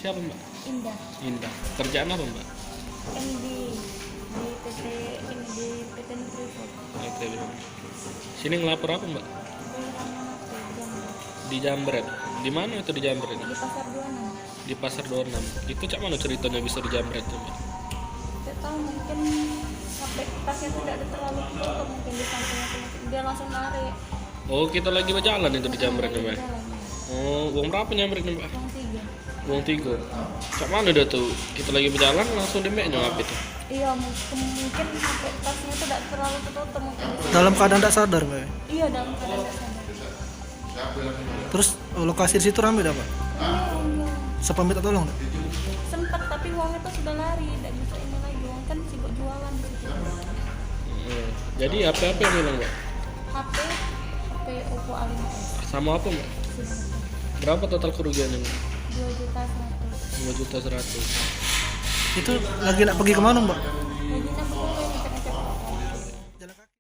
siapa mbak? Indah. Indah. Kerjaan apa mbak? MD di PT ini di PT Nutrifo. Oke. Sini ngelapor apa mbak? Di Jambret. Di mana itu di Jambret? Di Pasar 26. Di Pasar 26. Itu cak mana ceritanya bisa di Jambret tuh mbak? Tidak tahu, mungkin HP tasnya tidak ada terlalu tutup, mungkin di sampingnya dia langsung narik. Oh kita lagi berjalan itu di Jambret nih mbak? Jalan, Oh uang berapa nyambret nih mbak? yang 3. Uang 3. Cak mana udah tuh? Kita lagi berjalan langsung demeknya apa itu? Iya, mungkin HP tasnya tidak terlalu tertutup mungkin. Dalam keadaan tidak sadar, Pak. Iya, dalam keadaan tidak sadar. Terus lokasi di situ ramai dah, Pak. Iya. Siapa minta tolong? Dak? Sempat, tapi uangnya tuh sudah lari, tidak bisa ini lagi, uang kan sibuk jualan di situ. Jadi apa yang hilang mbak? HP Oppo A5s Sama apa mbak? sudah Berapa total kerugiannya mbak? 2.100.000. 2.100.000. Itu lagi nak pergi kemana, Mbak? Lagi nak